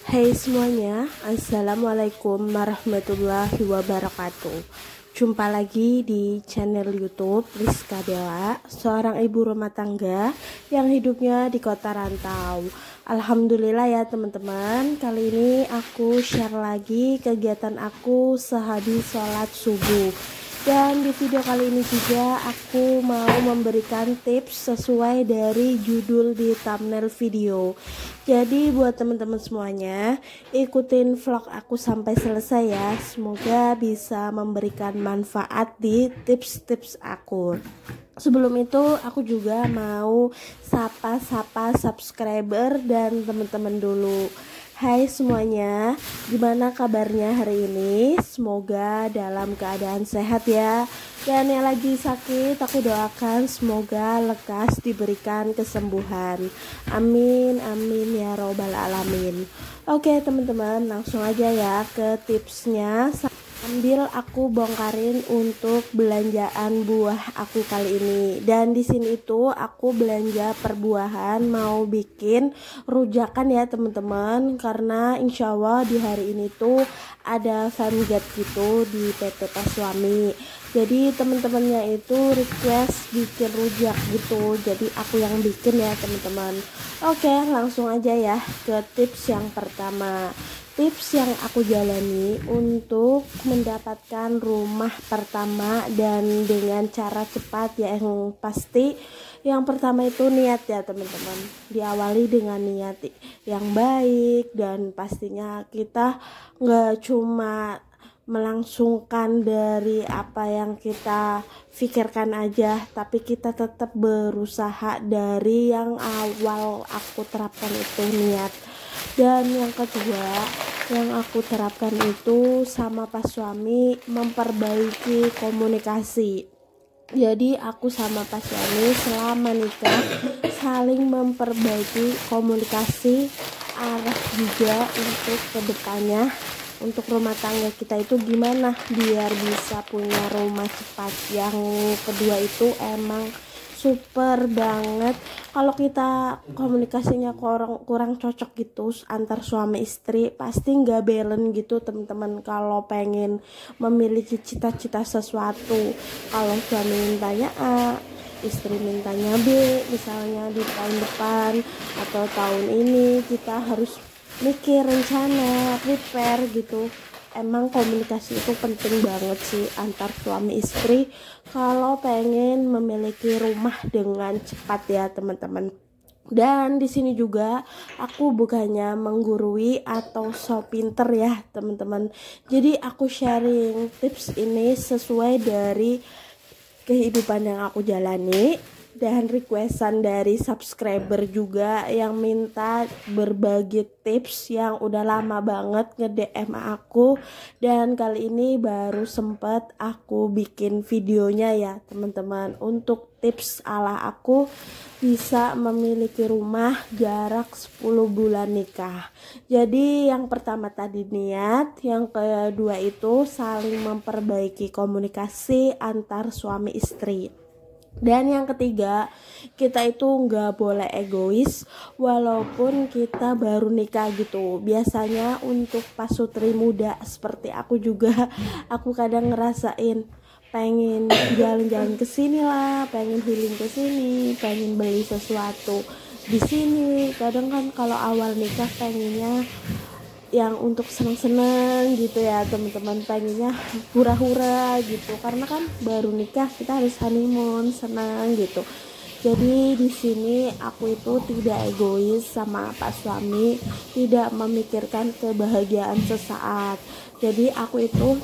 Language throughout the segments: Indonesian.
Hai semuanya, Assalamualaikum warahmatullahi wabarakatuh. Jumpa lagi di channel YouTube Rizka Bella, seorang ibu rumah tangga yang hidupnya di kota rantau. Alhamdulillah ya teman-teman, kali ini aku share lagi kegiatan aku sehabis sholat subuh. Dan di video kali ini juga aku mau memberikan tips sesuai dari judul di thumbnail video. Jadi buat teman-teman semuanya, ikutin vlog aku sampai selesai ya. Semoga bisa memberikan manfaat di tips-tips aku. Sebelum itu aku juga mau sapa-sapa subscriber dan teman-teman dulu. Hai semuanya, gimana kabarnya hari ini? Semoga dalam keadaan sehat ya. Dan yang lagi sakit, aku doakan semoga lekas diberikan kesembuhan. Amin, amin ya robbal alamin. Oke teman-teman, langsung aja ya ke tipsnya. Ambil aku bongkarin untuk belanjaan buah aku kali ini. Dan di sini itu aku belanja perbuahan, mau bikin rujakan ya teman-teman, karena insya Allah di hari ini tuh ada famgat gitu di PT Pas Suami. Jadi teman-temannya itu request bikin rujak gitu, jadi aku yang bikin ya teman-teman. Oke, langsung aja ya ke tips yang pertama. Tips yang aku jalani untuk mendapatkan rumah pertama dan dengan cara cepat ya, yang pasti yang pertama itu niat ya teman-teman. Diawali dengan niat yang baik, dan pastinya kita nggak cuma melangsungkan dari apa yang kita pikirkan aja, tapi kita tetap berusaha dari yang awal aku terapkan itu niat. Dan yang kedua yang aku terapkan itu sama pas suami, memperbaiki komunikasi. Jadi aku sama pas suami selama nikah saling memperbaiki komunikasi, arah juga untuk kedepannya, untuk rumah tangga kita itu gimana biar bisa punya rumah cepat. Yang kedua itu emang super banget kalau kita komunikasinya kurang cocok gitu antar suami istri, pasti nggak balance gitu teman-teman. Kalau pengen memiliki cita-cita sesuatu, kalau suami mintanya A, istri mintanya B, misalnya di tahun depan atau tahun ini, kita harus mikir rencana, prepare gitu. Emang komunikasi itu penting banget sih antar suami istri kalau pengen memiliki rumah dengan cepat ya teman-teman. Dan di sini juga aku bukannya menggurui atau so pinter ya teman-teman. Jadi aku sharing tips ini sesuai dari kehidupan yang aku jalani dan requestan dari subscriber juga yang minta berbagi tips yang udah lama banget nge-DM aku, dan kali ini baru sempet aku bikin videonya ya teman-teman, untuk tips ala aku bisa memiliki rumah jarak 10 bulan nikah. Jadi yang pertama tadi niat, yang kedua itu saling memperbaiki komunikasi antar suami istri. Dan yang ketiga, kita itu nggak boleh egois walaupun kita baru nikah gitu. Biasanya untuk pasutri muda seperti aku juga, aku kadang ngerasain pengen jalan-jalan ke sini lah, pengen healing ke sini, pengen beli sesuatu di sini. Kadang kan kalau awal nikah pengennya yang untuk seneng-seneng gitu ya teman-teman, pengennya hura-hura gitu, karena kan baru nikah kita harus honeymoon, senang gitu. Jadi di sini aku itu tidak egois sama pak suami, tidak memikirkan kebahagiaan sesaat. Jadi aku itu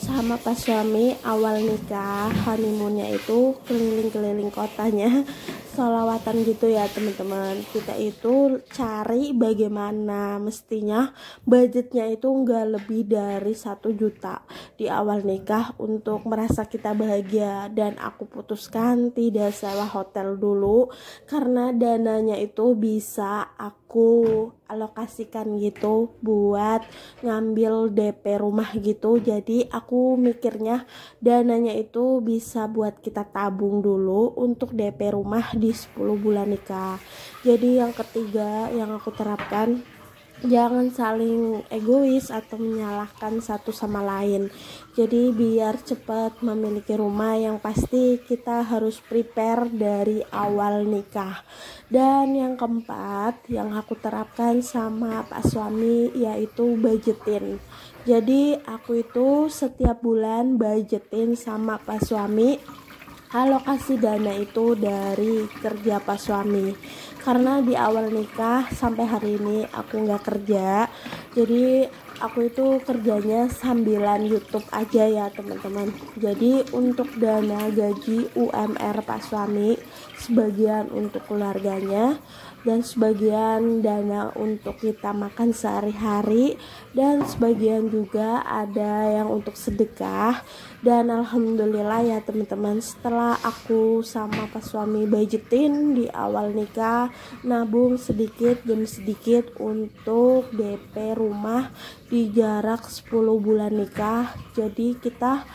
sama pas suami awal nikah honeymoonnya itu keliling-keliling kotanya, sholawatan gitu ya teman-teman. Kita itu cari bagaimana mestinya budgetnya itu nggak lebih dari 1 juta di awal nikah untuk merasa kita bahagia. Dan aku putuskan tidak sewa hotel dulu karena dananya itu bisa aku alokasikan gitu buat ngambil DP rumah gitu. Jadi aku mikirnya dananya itu bisa buat kita tabung dulu untuk DP rumah di 10 bulan nikah. Jadi yang ketiga yang aku terapkan, jangan saling egois atau menyalahkan satu sama lain. Jadi biar cepat memiliki rumah, yang pasti kita harus prepare dari awal nikah. Dan yang keempat yang aku terapkan sama pak suami yaitu budgetin. Jadi aku itu setiap bulan budgetin sama pak suami alokasi dana itu dari kerja pas suami, karena di awal nikah sampai hari ini aku nggak kerja. Jadi aku itu kerjanya sambilan YouTube aja ya teman-teman. Jadi untuk dana gaji UMR pas suami sebagian untuk keluarganya, dan sebagian dana untuk kita makan sehari-hari, dan sebagian juga ada yang untuk sedekah. Dan alhamdulillah ya teman-teman, setelah aku sama pas suami budgetin di awal nikah, nabung sedikit demi sedikit untuk DP rumah di jarak 10 bulan nikah. Jadi kita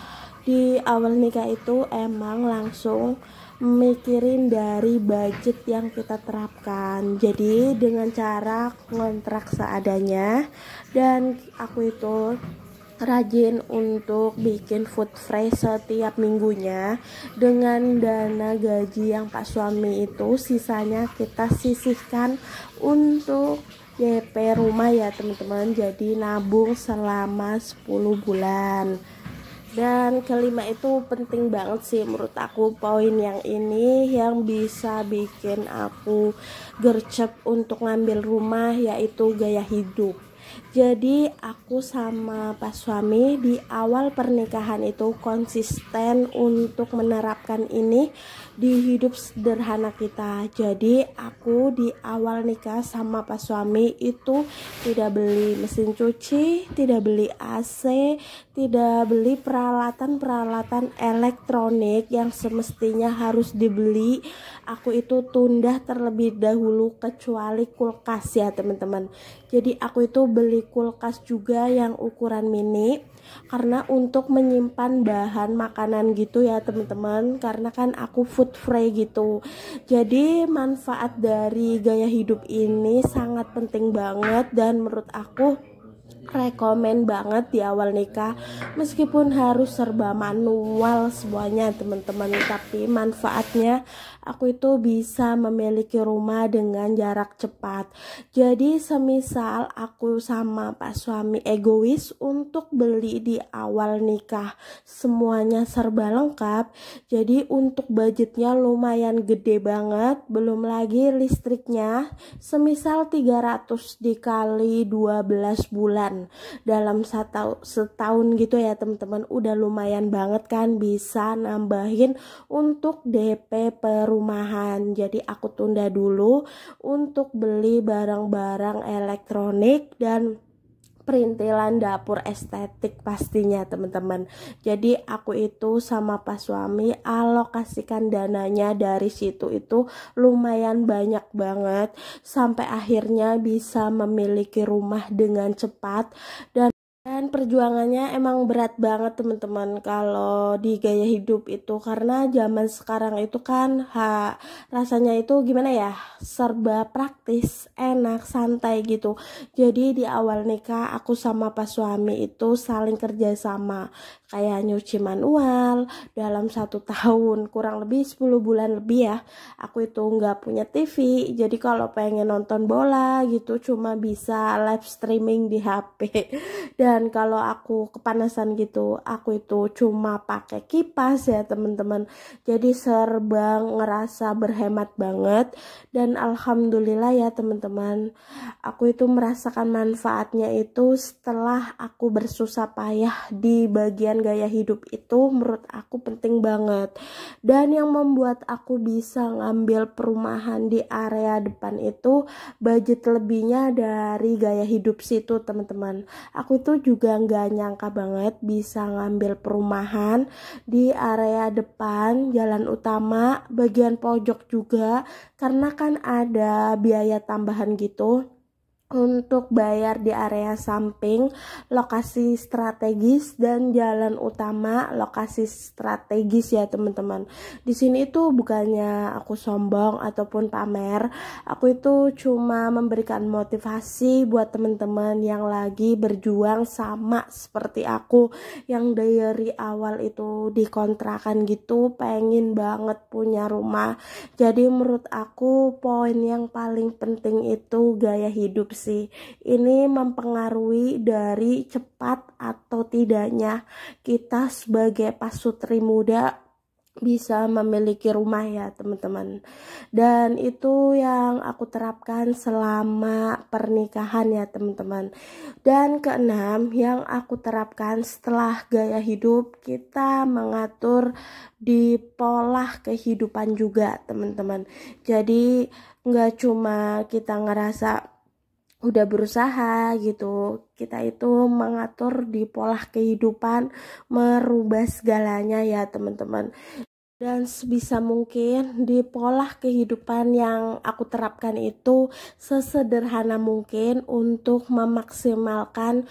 di awal nikah itu emang langsung mikirin dari budget yang kita terapkan. Jadi dengan cara kontrak seadanya, dan aku itu rajin untuk bikin food fresh setiap minggunya. Dengan dana gaji yang pak suami itu, sisanya kita sisihkan untuk DP rumah ya teman-teman. Jadi nabung selama 10 bulan. Dan kelima itu penting banget sih menurut aku, poin yang ini yang bisa bikin aku gercep untuk ngambil rumah, yaitu gaya hidup. Jadi aku sama pas suami di awal pernikahan itu konsisten untuk menerapkan ini di hidup sederhana kita. Jadi aku di awal nikah sama pas suami itu tidak beli mesin cuci, tidak beli AC, tidak beli peralatan-peralatan elektronik yang semestinya harus dibeli. Aku itu tunda terlebih dahulu, kecuali kulkas ya teman-teman. Jadi aku itu beli kulkas juga yang ukuran mini, karena untuk menyimpan bahan makanan gitu ya teman-teman, karena kan aku food free gitu. Jadi manfaat dari gaya hidup ini sangat penting banget, dan menurut aku rekomen banget di awal nikah, meskipun harus serba manual semuanya teman-teman, tapi manfaatnya aku itu bisa memiliki rumah dengan jarak cepat. Jadi semisal aku sama pak suami egois untuk beli di awal nikah semuanya serba lengkap, jadi untuk budgetnya lumayan gede banget. Belum lagi listriknya, semisal 300 dikali 12 bulan dalam setahun gitu ya teman-teman, udah lumayan banget kan, bisa nambahin untuk DP perumahan. Jadi aku tunda dulu untuk beli barang-barang elektronik dan perintilan dapur estetik pastinya teman-teman. Jadi aku itu sama pas suami alokasikan dananya dari situ itu lumayan banyak banget, sampai akhirnya bisa memiliki rumah dengan cepat. Dan perjuangannya emang berat banget teman-teman kalau di gaya hidup itu, karena zaman sekarang itu kan rasanya itu gimana ya, serba praktis, enak, santai gitu. Jadi di awal nikah aku sama pas suami itu saling kerja sama, kayak nyuci manual dalam 1 tahun, kurang lebih 10 bulan lebih ya. Aku itu nggak punya TV, jadi kalau pengen nonton bola gitu cuma bisa live streaming di HP. Dan kalau aku kepanasan gitu, aku itu cuma pakai kipas ya teman-teman. Jadi serba ngerasa berhemat banget. Dan alhamdulillah ya teman-teman, aku itu merasakan manfaatnya itu setelah aku bersusah payah di bagian gaya hidup itu. Menurut aku penting banget. Dan yang membuat aku bisa ngambil perumahan di area depan itu budget lebihnya dari gaya hidup situ teman-teman. Aku itu juga nggak nyangka banget bisa ngambil perumahan di area depan jalan utama bagian pojok juga, karena kan ada biaya tambahan gitu. untuk bayar di area samping lokasi strategis dan jalan utama lokasi strategis ya teman-teman. Di sini itu bukannya aku sombong ataupun pamer, aku itu cuma memberikan motivasi buat teman-teman yang lagi berjuang sama seperti aku, yang dari awal itu dikontrakan gitu, pengen banget punya rumah. Jadi menurut aku poin yang paling penting itu gaya hidup sih. Ini mempengaruhi dari cepat atau tidaknya kita sebagai pasutri muda bisa memiliki rumah ya teman-teman. Dan itu yang aku terapkan selama pernikahan ya teman-teman. Dan keenam yang aku terapkan setelah gaya hidup, kita mengatur di pola kehidupan juga teman-teman. Jadi nggak cuma kita ngerasa udah berusaha gitu, kita itu mengatur di pola kehidupan, merubah segalanya ya teman-teman. Dan sebisa mungkin di pola kehidupan yang aku terapkan itu sesederhana mungkin untuk memaksimalkan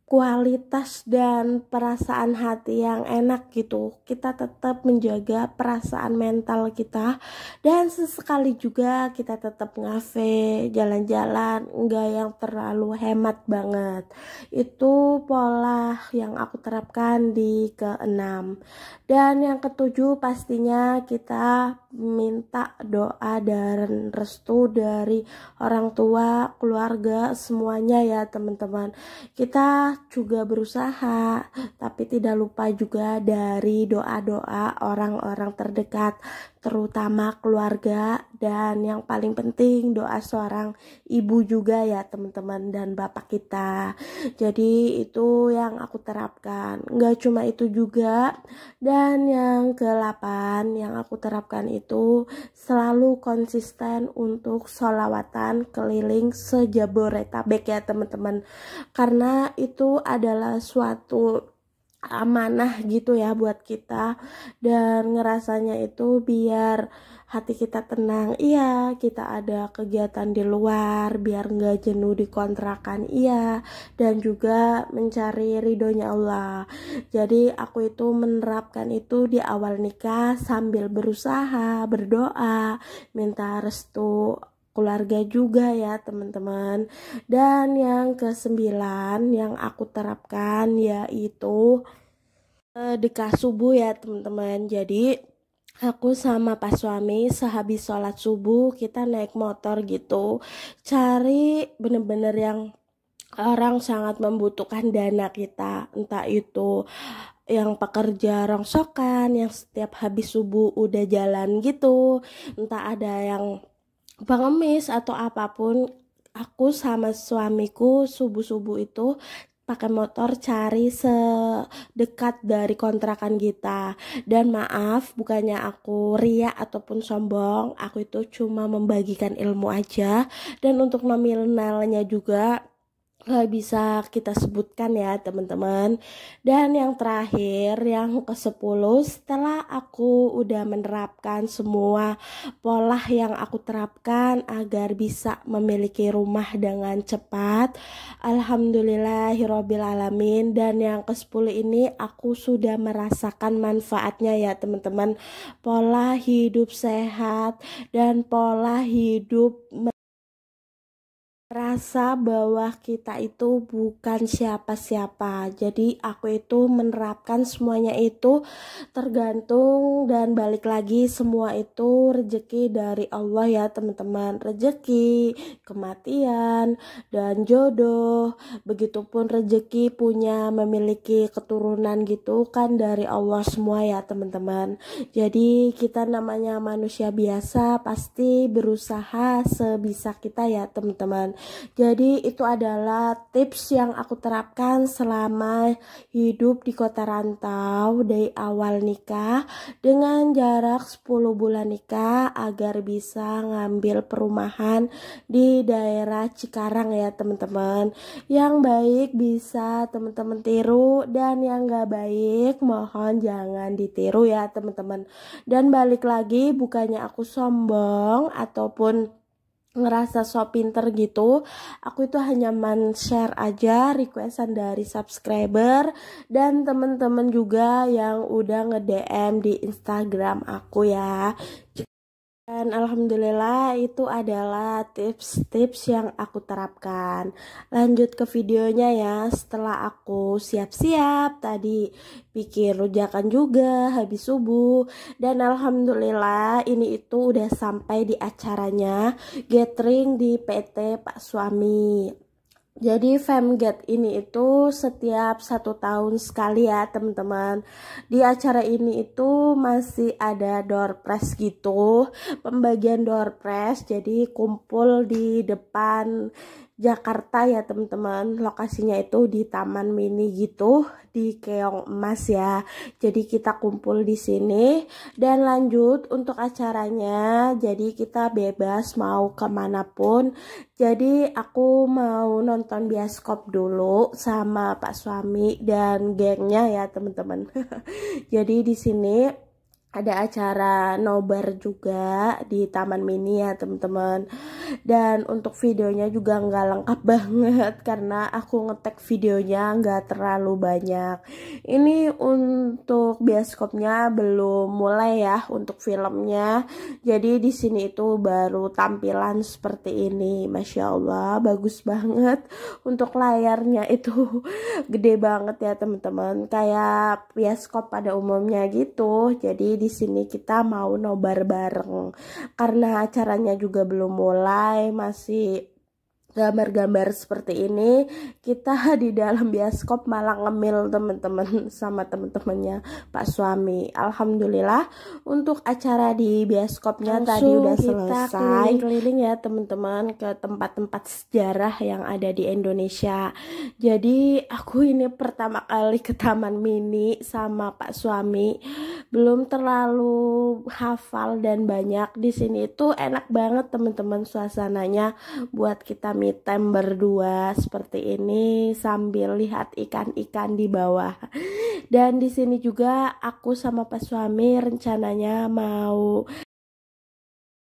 kualitas dan perasaan hati yang enak gitu. Kita tetap menjaga perasaan mental kita, dan sesekali juga kita tetap ngafe, jalan-jalan, enggak yang terlalu hemat banget. Itu pola yang aku terapkan di keenam. Dan yang ketujuh pastinya kita minta doa dan restu dari orang tua, keluarga, semuanya ya teman-teman. Kita juga berusaha, tapi tidak lupa juga dari doa-doa orang-orang terdekat, terutama keluarga, dan yang paling penting doa seorang ibu juga ya teman-teman, dan bapak kita. Jadi itu yang aku terapkan. Nggak cuma itu juga, dan yang ke-8 yang aku terapkan itu selalu konsisten untuk sholawatan keliling sejabodetabek ya teman-teman, karena itu adalah suatu amanah gitu ya buat kita, dan ngerasanya itu biar hati kita tenang. Iya, kita ada kegiatan di luar biar nggak jenuh di kontrakan, iya, dan juga mencari ridhonya Allah. Jadi aku itu menerapkan itu di awal nikah sambil berusaha, berdoa, minta restu keluarga juga ya teman-teman. Dan yang ke-9 yang aku terapkan yaitu sedekah subuh ya teman-teman. Jadi aku sama pas suami sehabis sholat subuh kita naik motor gitu, cari bener-bener yang orang sangat membutuhkan dana kita, entah itu yang pekerja rongsokan yang setiap habis subuh udah jalan gitu, entah ada yang pengemis atau apapun. Aku sama suamiku subuh-subuh itu pakai motor cari sedekat dari kontrakan kita. Dan maaf, bukannya aku ria ataupun sombong, aku itu cuma membagikan ilmu aja, dan untuk nominalnya juga nggak bisa kita sebutkan ya teman-teman. Dan yang terakhir yang ke-10, setelah aku udah menerapkan semua pola yang aku terapkan agar bisa memiliki rumah dengan cepat, alhamdulillahirobbil alamin, dan yang ke-10 ini aku sudah merasakan manfaatnya ya teman-teman. Pola hidup sehat dan pola hidup rasa bahwa kita itu bukan siapa-siapa. Jadi aku itu menerapkan semuanya itu tergantung, dan balik lagi semua itu rezeki dari Allah ya teman-teman. Rezeki, kematian, dan jodoh, begitupun rezeki punya memiliki keturunan gitu kan dari Allah semua ya teman-teman. Jadi kita namanya manusia biasa pasti berusaha sebisa kita ya teman-teman. Jadi itu adalah tips yang aku terapkan selama hidup di kota rantau dari awal nikah dengan jarak 10 bulan nikah, agar bisa ngambil perumahan di daerah Cikarang ya teman-teman. Yang baik bisa teman-teman tiru, dan yang gak baik mohon jangan ditiru ya teman-teman. Dan balik lagi, bukannya aku sombong ataupun ngerasa so pinter gitu. Aku itu hanya share aja requestan dari subscriber dan temen-temen juga yang udah nge-DM di Instagram aku ya. Dan alhamdulillah itu adalah tips-tips yang aku terapkan. Lanjut ke videonya ya. Setelah aku siap-siap tadi bikin rujakan juga habis subuh, dan alhamdulillah ini itu udah sampai di acaranya gathering di PT Pak Suami. Jadi Femget ini itu setiap 1 tahun sekali ya teman-teman. Di acara ini itu masih ada door prize gitu, pembagian door prize. Jadi kumpul di depan Jakarta ya teman-teman. Lokasinya itu di Taman Mini gitu, di Keong Emas ya. Jadi kita kumpul di sini dan lanjut untuk acaranya. Jadi kita bebas mau kemanapun. Jadi aku mau nonton bioskop dulu sama Pak Suami dan gengnya ya teman-teman. Jadi di sini ada acara nobar juga di Taman Mini ya teman-teman. Dan untuk videonya juga nggak lengkap banget karena aku ngetek videonya nggak terlalu banyak. Ini untuk bioskopnya belum mulai ya untuk filmnya. Jadi di sini itu baru tampilan seperti ini. Masya Allah bagus banget. Untuk layarnya itu gede banget ya teman-teman. Kayak bioskop pada umumnya gitu. Jadi di sini kita mau nobar bareng karena acaranya juga belum mulai, masih gambar-gambar seperti ini. Kita di dalam bioskop malah ngemil teman-teman sama teman-temannya Pak Suami. Alhamdulillah untuk acara di bioskopnya tadi udah selesai. Kita keliling-keliling ya teman-teman ke tempat-tempat sejarah yang ada di Indonesia. Jadi aku ini pertama kali ke Taman Mini sama Pak Suami, belum terlalu hafal dan banyak. Di sini itu enak banget teman-teman suasananya buat kita me time berdua seperti ini sambil lihat ikan-ikan di bawah. Dan di sini juga aku sama Pak Suami rencananya mau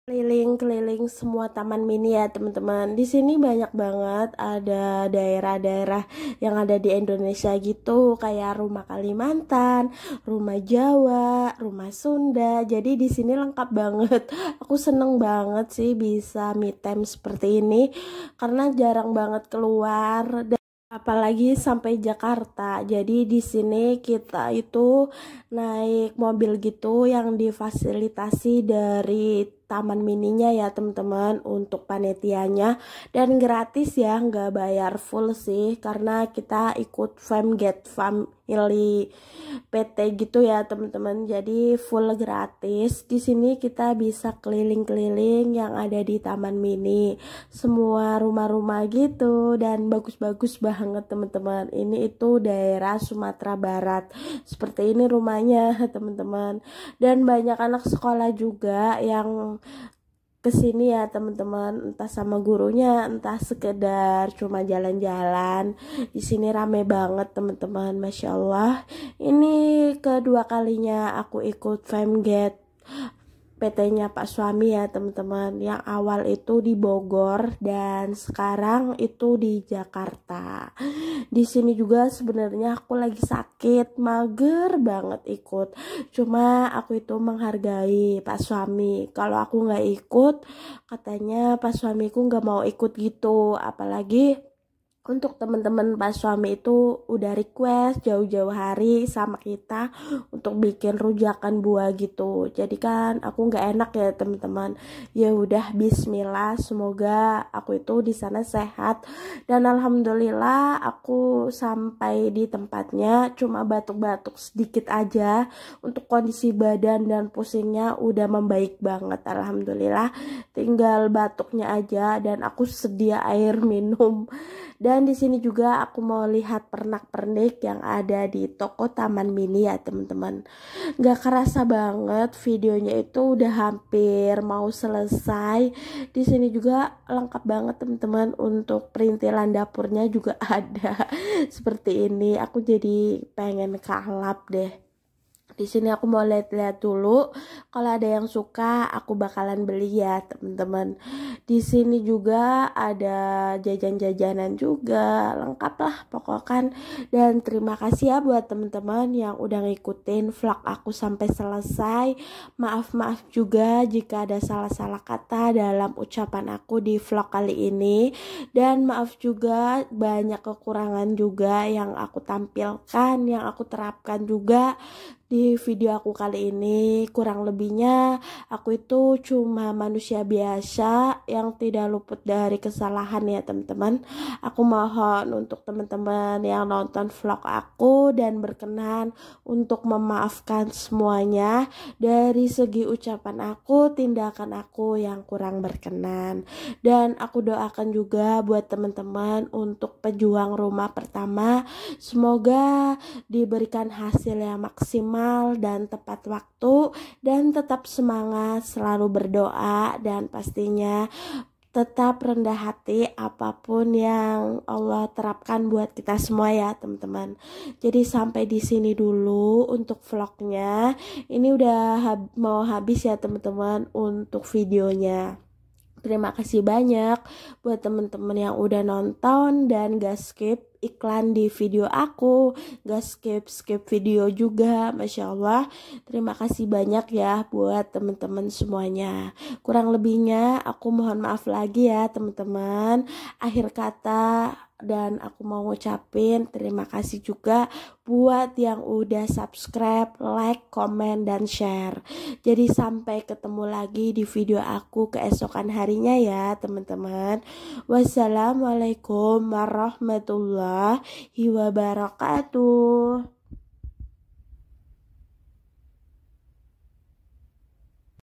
keliling-keliling semua Taman Mini ya teman-teman. Di sini banyak banget ada daerah-daerah yang ada di Indonesia gitu, kayak rumah Kalimantan, rumah Jawa, rumah Sunda. Jadi di sini lengkap banget. Aku seneng banget sih bisa me time seperti ini karena jarang banget keluar. Apalagi sampai Jakarta. Jadi di sini kita itu naik mobil gitu yang difasilitasi dari Taman Mininya ya teman-teman untuk panitianya, dan gratis ya, nggak bayar full sih karena kita ikut Femget Family PT gitu ya teman-teman. Jadi full gratis. Di sini kita bisa keliling-keliling yang ada di Taman Mini, semua rumah-rumah gitu dan bagus-bagus banget teman-teman. Ini itu daerah Sumatera Barat. Seperti ini rumahnya teman-teman. Dan banyak anak sekolah juga yang kesini ya teman-teman, entah sama gurunya, entah sekedar cuma jalan-jalan. Di sini rame banget teman-teman, masya Allah. Ini kedua kalinya aku ikut Femget PT-nya Pak Suami ya teman-teman. Yang awal itu di Bogor dan sekarang itu di Jakarta. Di sini juga sebenarnya aku lagi sakit, mager banget ikut. Cuma aku itu menghargai Pak Suami. Kalau aku nggak ikut, katanya Pak Suamiku nggak mau ikut gitu. Apalagi untuk teman-teman Pak Suami itu udah request jauh-jauh hari sama kita untuk bikin rujakan buah gitu. Jadi kan aku nggak enak ya teman-teman. Ya udah bismillah, semoga aku itu di sana sehat. Dan alhamdulillah aku sampai di tempatnya cuma batuk-batuk sedikit aja. Untuk kondisi badan dan pusingnya udah membaik banget alhamdulillah. Tinggal batuknya aja dan aku sedia air minum. Dan di sini juga aku mau lihat pernak-pernik yang ada di toko Taman Mini ya teman-teman. Gak kerasa banget videonya itu udah hampir mau selesai. Di sini juga lengkap banget teman-teman, untuk perintilan dapurnya juga ada seperti ini. Aku jadi pengen kalap deh. Di sini aku mau lihat-lihat dulu. Kalau ada yang suka, aku bakalan beli ya, teman-teman. Di sini juga ada jajan-jajanan juga, lengkap lah pokoknya. Dan terima kasih ya buat teman-teman yang udah ngikutin vlog aku sampai selesai. Maaf juga jika ada salah-salah kata dalam ucapan aku di vlog kali ini. Dan maaf juga banyak kekurangan juga yang aku tampilkan, yang aku terapkan juga di video aku kali ini. Kurang lebihnya aku itu cuma manusia biasa yang tidak luput dari kesalahan ya teman-teman. Aku mohon untuk teman-teman yang nonton vlog aku dan berkenan untuk memaafkan semuanya dari segi ucapan aku, tindakan aku yang kurang berkenan. Dan aku doakan juga buat teman-teman untuk pejuang rumah pertama, semoga diberikan hasil yang maksimal dan tepat waktu, dan tetap semangat, selalu berdoa, dan pastinya tetap rendah hati apapun yang Allah terapkan buat kita semua ya teman-teman. Jadi sampai di sini dulu untuk vlognya. Ini udah mau habis ya teman-teman untuk videonya. Terima kasih banyak buat teman-teman yang udah nonton dan gak skip iklan di video aku, gak skip video juga. Masya Allah, terima kasih banyak ya buat teman-teman semuanya. Kurang lebihnya aku mohon maaf lagi ya teman-teman. Akhir kata, dan aku mau ngucapin terima kasih juga buat yang udah subscribe, like, komen, dan share. Jadi sampai ketemu lagi di video aku keesokan harinya ya teman-teman. Wassalamualaikum warahmatullahi wabarakatuh.